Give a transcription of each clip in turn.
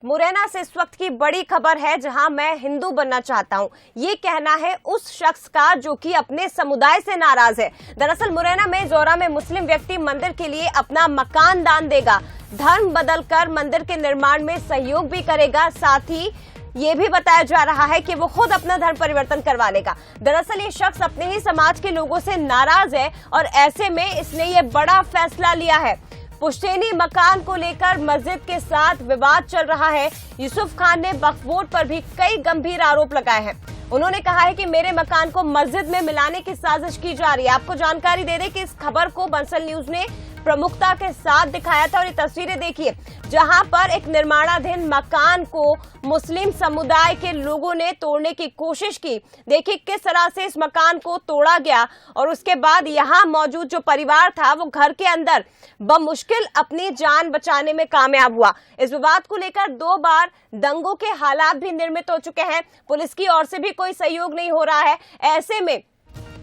मुरैना से इस वक्त की बड़ी खबर है, जहां मैं हिंदू बनना चाहता हूं, ये कहना है उस शख्स का जो कि अपने समुदाय से नाराज है। दरअसल मुरैना में जोरा में मुस्लिम व्यक्ति मंदिर के लिए अपना मकान दान देगा, धर्म बदलकर मंदिर के निर्माण में सहयोग भी करेगा। साथ ही ये भी बताया जा रहा है कि वो खुद अपना धर्म परिवर्तन करवा लेगा। दरअसल ये शख्स अपने ही समाज के लोगों से नाराज है और ऐसे में इसने ये बड़ा फैसला लिया है। पुश्तैनी मकान को लेकर मस्जिद के साथ विवाद चल रहा है। यूसुफ खान ने वक्फ बोर्ड पर भी कई गंभीर आरोप लगाए हैं। उन्होंने कहा है कि मेरे मकान को मस्जिद में मिलाने की साजिश की जा रही है। आपको जानकारी दे दें कि इस खबर को बंसल न्यूज ने प्रमुखता के साथ दिखाया था और ये तस्वीरें देखिए, जहां पर एक निर्माणाधीन मकान को मुस्लिम समुदाय के लोगों ने तोड़ने की कोशिश की। देखिए किस तरह से इस मकान को तोड़ा गया और उसके बाद यहां मौजूद जो परिवार था वो घर के अंदर बमुश्किल अपनी जान बचाने में कामयाब हुआ। इस विवाद को लेकर 2 बार दंगों के हालात भी निर्मित हो चुके हैं। पुलिस की ओर से भी कोई सहयोग नहीं हो रहा है। ऐसे में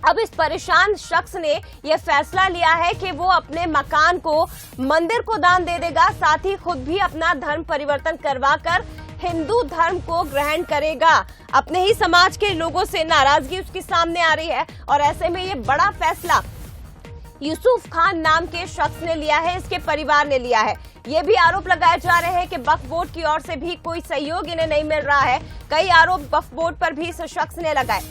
अब इस परेशान शख्स ने यह फैसला लिया है कि वो अपने मकान को मंदिर को दान दे देगा, साथ ही खुद भी अपना धर्म परिवर्तन करवाकर हिंदू धर्म को ग्रहण करेगा। अपने ही समाज के लोगों से नाराजगी उसकी सामने आ रही है और ऐसे में ये बड़ा फैसला यूसुफ खान नाम के शख्स ने लिया है, इसके परिवार ने लिया है। ये भी आरोप लगाए जा रहे हैं कि वक्फ बोर्ड की ओर से भी कोई सहयोग इन्हें नहीं मिल रहा है। कई आरोप वक्फ बोर्ड पर भी इस शख्स ने लगाए।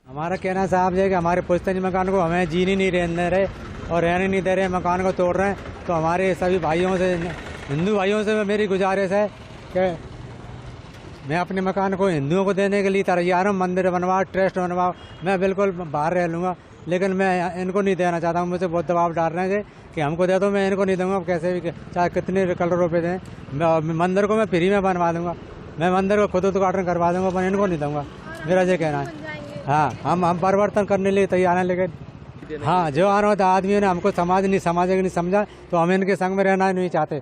हमारा कहना साहब है कि हमारे पुश्तैनी मकान को हमें जीने नहीं रहने रहे और रहने नहीं दे रहे, मकान को तोड़ रहे हैं। तो हमारे सभी भाइयों से, हिंदू भाइयों से मेरी गुजारिश है कि मैं अपने मकान को हिंदुओं को देने के लिए तैयार हूँ। मंदिर बनवाओ, ट्रस्ट बनवाओ, मैं बिल्कुल बाहर रह लूँगा, लेकिन मैं इनको नहीं देना चाहता हूँ। मुझे बहुत दबाव डाल रहे हैं कि हमको दे दो, मैं इनको नहीं दूंगा कैसे भी, चाहे कितने करोड़ों रुपये दें। मंदिर को मैं फ्री में बनवा दूंगा, मैं मंदिर को खुद उद्घाटन करवा दूंगा, पर इनको नहीं दूंगा। मेरा ये कहना है। हाँ, हम परिवर्तन करने लिए तैयार हैं, लेकिन हाँ, जो आने आदमियों ने हमको समाज नहीं समझा, तो हम इनके संग में रहना नहीं चाहते।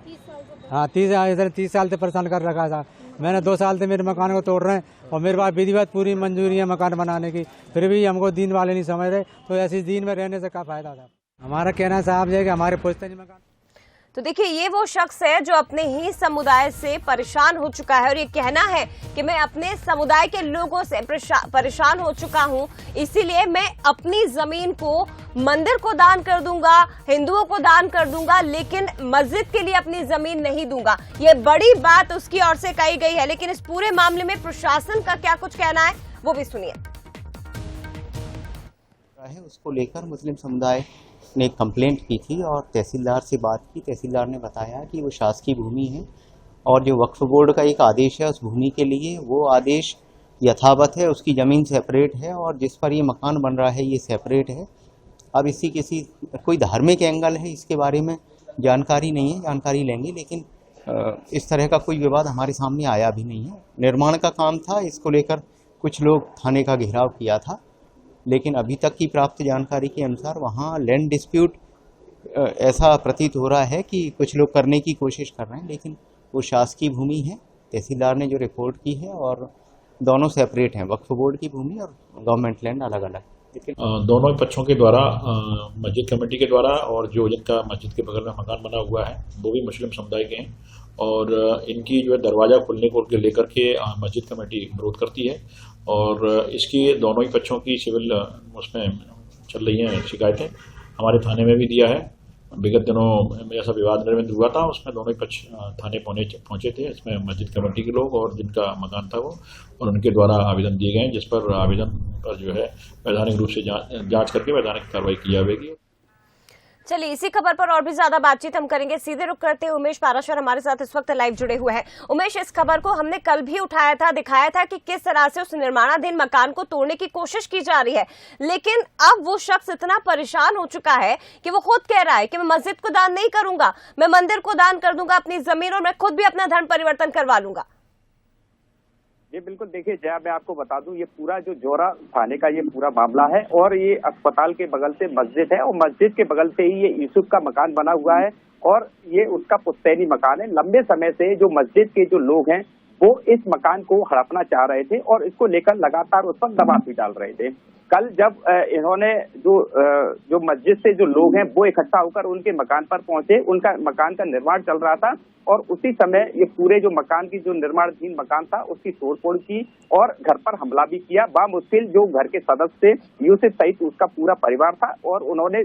हाँ, 30 साल से परेशान कर रखा था मैंने। 2 साल से मेरे मकान को तोड़ रहे हैं और मेरे पास विधिवत पूरी मंजूरी है मकान बनाने की, फिर भी हमको दीन वाले नहीं समझ रहे। तो ऐसी दीन में रहने से क्या फायदा था। हमारा कहना साहब है कि हमारे पुश्तैनी मकान। तो देखिए ये वो शख्स है जो अपने ही समुदाय से परेशान हो चुका है और ये कहना है कि मैं अपने समुदाय के लोगों से परेशान हो चुका हूं, इसीलिए मैं अपनी जमीन को मंदिर को दान कर दूंगा, हिंदुओं को दान कर दूंगा, लेकिन मस्जिद के लिए अपनी जमीन नहीं दूंगा। ये बड़ी बात उसकी ओर से कही गई है। लेकिन इस पूरे मामले में प्रशासन का क्या कुछ कहना है वो भी सुनिए। उसको लेकर मुस्लिम समुदाय ने एक कंप्लेंट की थी और तहसीलदार से बात की। तहसीलदार ने बताया कि वो शासकीय भूमि है और जो वक्फ बोर्ड का एक आदेश है उस भूमि के लिए, वो आदेश यथावत है। उसकी ज़मीन सेपरेट है और जिस पर ये मकान बन रहा है ये सेपरेट है। अब किसी कोई धार्मिक एंगल है, इसके बारे में जानकारी नहीं है, जानकारी लेंगे, लेकिन इस तरह का कोई विवाद हमारे सामने आया भी नहीं है। निर्माण का काम था, इसको लेकर कुछ लोग थाने का घेराव किया था, लेकिन अभी तक की प्राप्त जानकारी के अनुसार वहाँ लैंड डिस्प्यूट ऐसा प्रतीत हो रहा है कि कुछ लोग करने की कोशिश कर रहे हैं, लेकिन वो शासकीय भूमि है। तहसीलदार ने जो रिपोर्ट की है और दोनों सेपरेट हैं, वक्फ बोर्ड की भूमि और गवर्नमेंट लैंड अलग अलग। दोनों पक्षों के द्वारा, मस्जिद कमेटी के द्वारा और जो जिनका मस्जिद के बगल में मकान बना हुआ है वो भी मुस्लिम समुदाय के हैं और इनकी जो है दरवाज़ा खुलने को लेकर के मस्जिद कमेटी विरोध करती है और इसकी दोनों ही पक्षों की सिविल उसमें चल रही हैं शिकायतें। हमारे थाने में भी दिया है। विगत दिनों में ऐसा विवाद निर्मित हुआ था, उसमें दोनों ही पक्ष थाने पहुंचे थे। इसमें मस्जिद कमेटी के लोग और जिनका मकान था वो, और उनके द्वारा आवेदन दिए गए हैं, जिस पर आवेदन पर जो है वैधानिक रूप से जांच करके वैधानिक कार्रवाई की जाएगी। चलिए इसी खबर पर और भी ज्यादा बातचीत हम करेंगे। सीधे रुक करते हैं, उमेश पाराशर हमारे साथ इस वक्त लाइव जुड़े हुए हैं। उमेश, इस खबर को हमने कल भी उठाया था, दिखाया था कि किस तरह से उस निर्माणाधीन मकान को तोड़ने की कोशिश की जा रही है, लेकिन अब वो शख्स इतना परेशान हो चुका है कि वो खुद कह रहा है कि मैं मस्जिद को दान नहीं करूंगा, मैं मंदिर को दान कर दूंगा अपनी जमीन और मैं खुद भी अपना धर्म परिवर्तन करवा लूंगा। ये बिल्कुल देखिए जया, मैं आपको बता दूं ये पूरा जो जोरा थाने का ये पूरा मामला है और ये अस्पताल के बगल से मस्जिद है और मस्जिद के बगल से ही ये यूसुफ का मकान बना हुआ है और ये उसका पुश्तैनी मकान है। लंबे समय से जो मस्जिद के जो लोग हैं वो इस मकान को हड़पना चाह रहे थे और इसको लेकर लगातार उस पर दबाव भी डाल रहे थे। कल जब इन्होंने जो मस्जिद से जो लोग हैं वो इकट्ठा होकर उनके मकान पर पहुंचे, उनका मकान का निर्माण चल रहा था और उसी समय ये पूरे जो मकान की जो निर्माणाधीन मकान था उसकी तोड़फोड़ की और घर पर हमला भी किया। बामुश्किल जो घर के सदस्य थे यूसुफ सहित उसका पूरा परिवार था और उन्होंने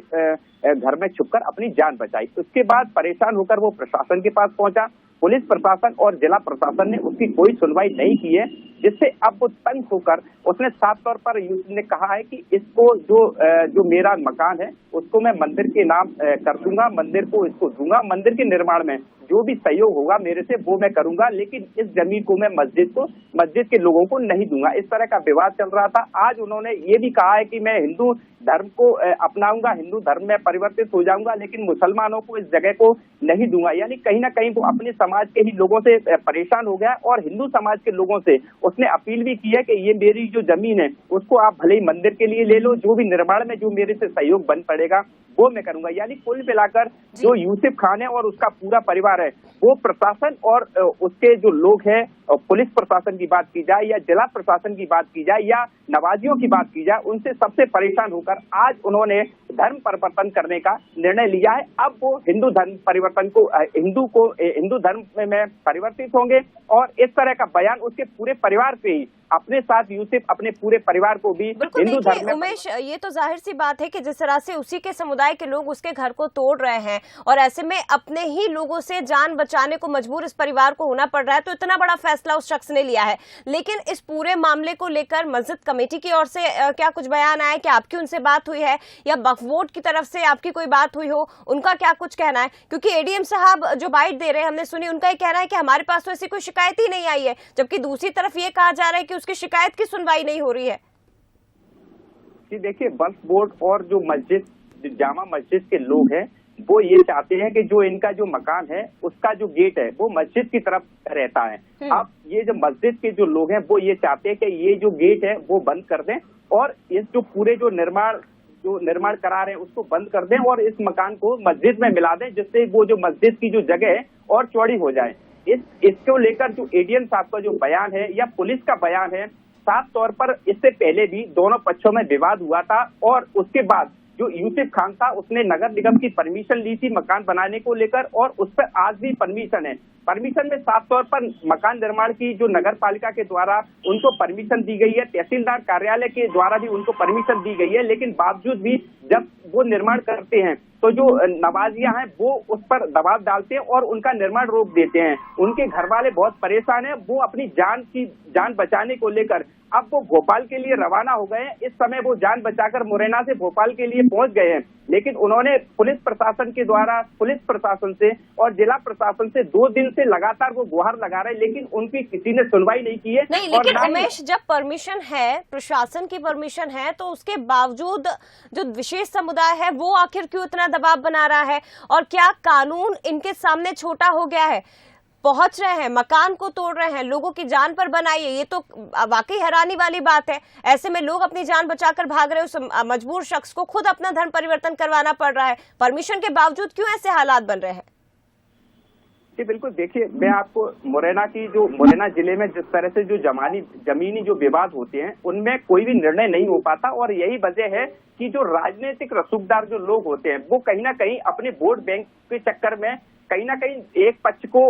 घर में छुपकर अपनी जान बचाई। उसके बाद परेशान होकर वो प्रशासन के पास पहुंचा। पुलिस प्रशासन और जिला प्रशासन ने उसकी कोई सुनवाई नहीं की है, जिससे अब वो तंग होकर उसने साफ तौर पर यूसुफ ने कहा है कि इसको जो मेरा मकान है उसको मैं मंदिर के नाम कर दूंगा, मंदिर को इसको दूंगा, मंदिर के निर्माण में जो भी सहयोग होगा मेरे से वो मैं करूंगा, लेकिन इस जमीन को मैं मस्जिद के लोगों को नहीं दूंगा। इस तरह का विवाद चल रहा था। आज उन्होंने ये भी कहा है कि मैं हिंदू धर्म को अपनाऊंगा, हिंदू धर्म में परिवर्तित हो जाऊंगा, लेकिन मुसलमानों को इस जगह को नहीं दूंगा। यानी कहीं ना कहीं वो अपने समाज के ही लोगों से परेशान हो गया और हिंदू समाज के लोगों से उसने अपील भी की है कि ये मेरी जो जमीन है उसको आप भले ही मंदिर के लिए ले लो, जो भी निर्माण में जो मेरे से सहयोग बन पड़ेगा वो मैं करूंगा। यानी कुल मिलाकर जो यूसुफ खान है और उसका पूरा परिवार है वो प्रशासन और उसके जो लोग हैं, पुलिस प्रशासन की बात की जाए या जिला प्रशासन की बात की जाए या नवाजियों की बात की जाए, उनसे सबसे परेशान होकर आज उन्होंने धर्म परिवर्तन करने का निर्णय लिया है। अब वो हिंदू धर्म परिवर्तन को हिंदू धर्म में परिवर्तित होंगे और इस तरह का बयान उसके पूरे परिवार पे ही अपने साथ यूसुफ अपने पूरे परिवार को भी हिंदू धर्म में। उमेश, ये तो जाहिर सी बात है कि जिस तरह से उसी के समुदाय के लोग उसके घर को तोड़ रहे हैं और ऐसे में अपने ही लोगों से जान बचाने को मजबूर इस परिवार को होना पड़ रहा है, तो इतना बड़ा फैसला उस शख्स ने लिया है। लेकिन इस पूरे मामले को लेकर मस्जिद कमेटी की ओर से क्या कुछ बयान आया कि आपकी उनसे बात हुई है या वक्फ बोर्ड की तरफ से आपकी कोई बात हुई हो, उनका क्या कुछ कहना है? क्योंकि एडीएम साहब जो बाइट दे रहे हैं हमने सुनी, उनका ये कहना है कि हमारे पास तो ऐसी कोई शिकायत ही नहीं आई है, जबकि दूसरी तरफ ये कहा जा रहा है कि उसकी शिकायत की सुनवाई नहीं हो रही है। जी देखिए, वक्फ बोर्ड और जो जामा मस्जिद के लोग हैं वो ये चाहते हैं कि जो इनका जो मकान है उसका जो गेट है वो मस्जिद की तरफ रहता है। अब ये जो मस्जिद के जो लोग हैं वो ये चाहते हैं कि ये जो गेट है वो बंद कर दें और इस जो पूरे जो निर्माण करा रहे हैं उसको बंद कर दें और इस मकान को मस्जिद में मिला दें, जिससे वो जो मस्जिद की जो जगह है और चौड़ी हो जाए। इसको लेकर जो एडीएम साहब का जो बयान है या पुलिस का बयान है, साफ तौर पर इससे पहले भी दोनों पक्षों में विवाद हुआ था और उसके बाद जो यूसुफ खान था उसने नगर निगम की परमिशन ली थी मकान बनाने को लेकर और उस पर आज भी परमिशन है। परमिशन में साफ तौर पर मकान निर्माण की जो नगर पालिका के द्वारा उनको परमिशन दी गई है, तहसीलदार कार्यालय के द्वारा भी उनको परमिशन दी गई है, लेकिन बावजूद भी जब वो निर्माण करते हैं तो जो नवाजियां हैं वो उस पर दबाव डालते हैं और उनका निर्माण रोक देते हैं। उनके घर वाले बहुत परेशान हैं, वो अपनी जान बचाने को लेकर अब वो भोपाल के लिए रवाना हो गए हैं। इस समय वो जान बचाकर मुरैना से भोपाल के लिए पहुंच गए हैं, लेकिन उन्होंने पुलिस प्रशासन से और जिला प्रशासन से 2 दिन से लगातार वो गुहार लगा रहे हैं, लेकिन उनकी किसी ने सुनवाई नहीं की है। नहीं, लेकिन उमेश, जब परमिशन है, प्रशासन की परमिशन है, तो उसके बावजूद जो विशेष समुदाय है वो आखिर क्यों इतना दबाव बना रहा है? और क्या कानून इनके सामने छोटा हो गया है? पहुंच रहे हैं, मकान को तोड़ रहे हैं, लोगों की जान पर बनाइए, ये तो वाकई हैरानी वाली बात है। ऐसे में लोग अपनी जान बचाकर भाग रहे, उस मजबूर शख्स को खुद अपना धर्म परिवर्तन करवाना पड़ रहा है। परमिशन के बावजूद क्यों ऐसे हालात बन रहे हैं? जी बिल्कुल, देखिए मैं आपको मुरैना जिले में जिस तरह से जो जमीनी जो विवाद होते हैं उनमें कोई भी निर्णय नहीं हो पाता और यही वजह है कि जो राजनीतिक रसूखदार जो लोग होते हैं वो कहीं ना कहीं अपने वोट बैंक के चक्कर में कहीं ना कहीं एक पक्ष को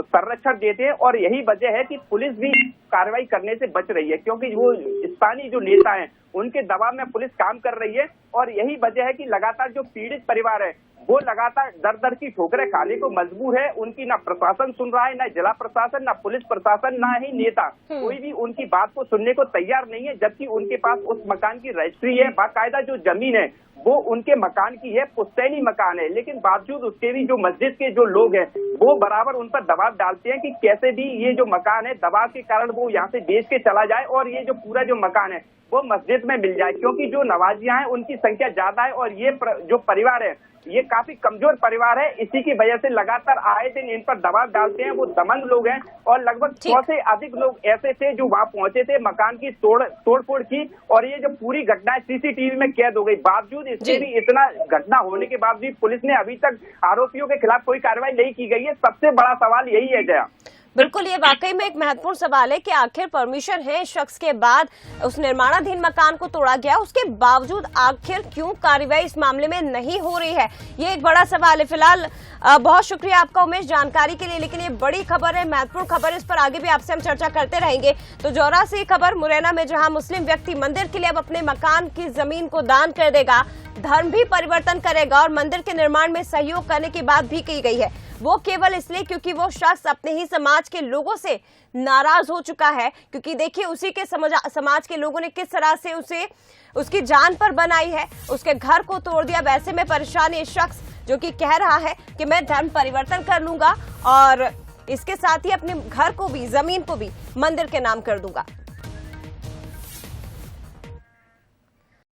संरक्षण देते हैं और यही वजह है कि पुलिस भी कार्रवाई करने से बच रही है, क्योंकि वो स्थानीय जो नेता हैं उनके दबाव में पुलिस काम कर रही है और यही वजह है कि लगातार जो पीड़ित परिवार है वो लगातार दर की ठोकरें खाने को मजबूर है। उनकी ना प्रशासन सुन रहा है, ना जिला प्रशासन, ना पुलिस प्रशासन, ना ही नेता, कोई भी उनकी बात को सुनने को तैयार नहीं है, जबकि उनके पास उस मकान की रजिस्ट्री है, बाकायदा जो जमीन है वो उनके मकान की है, पुश्तैनी मकान है, लेकिन बावजूद उसके भी जो मस्जिद के जो लोग हैं वो बराबर उन पर दबाव डालते हैं कि कैसे भी ये जो मकान है दबाव के कारण वो यहाँ से बेच के चला जाए और ये जो पूरा जो मकान है वो मस्जिद में मिल जाए, क्योंकि जो नवाजियां हैं उनकी संख्या ज्यादा है और ये जो परिवार है ये काफी कमजोर परिवार है। इसी की वजह से लगातार आए दिन इन पर दबाव डालते हैं। वो दमंग लोग हैं और लगभग 100 से अधिक लोग ऐसे थे जो वहां पहुंचे थे, मकान की तोड़फोड़ की और ये जो पूरी घटना सीसीटीवी में कैद हो गई। बावजूद इससे भी इतना घटना होने के बावजूद पुलिस ने अभी तक आरोपियों के खिलाफ कोई कार्रवाई नहीं की गई है। सबसे बड़ा सवाल यही है जया। बिल्कुल, ये वाकई में एक महत्वपूर्ण सवाल है कि आखिर परमिशन है इस शख्स के बाद उस निर्माणाधीन मकान को तोड़ा गया, उसके बावजूद आखिर क्यों कार्रवाई इस मामले में नहीं हो रही है, ये एक बड़ा सवाल है। फिलहाल बहुत शुक्रिया आपका उमेश जानकारी के लिए, लेकिन ये बड़ी खबर है, महत्वपूर्ण खबर, इस पर आगे भी आपसे हम चर्चा करते रहेंगे। तो जौरा से खबर, मुरैना में जहां मुस्लिम व्यक्ति मंदिर के लिए अब अपने मकान की जमीन को दान कर देगा, धर्म भी परिवर्तन करेगा और मंदिर के निर्माण में सहयोग करने की बात भी की गई है, वो केवल इसलिए क्योंकि वो शख्स अपने ही समाज के लोगों से नाराज हो चुका है। क्योंकि देखिए उसी के समाज के लोगों ने किस तरह से उसे उसकी जान पर बनाई है, उसके घर को तोड़ दिया। वैसे में परेशान ये शख्स जो कि कह रहा है कि मैं धर्म परिवर्तन कर लूंगा और इसके साथ ही अपने घर को भी, जमीन को भी मंदिर के नाम कर दूंगा।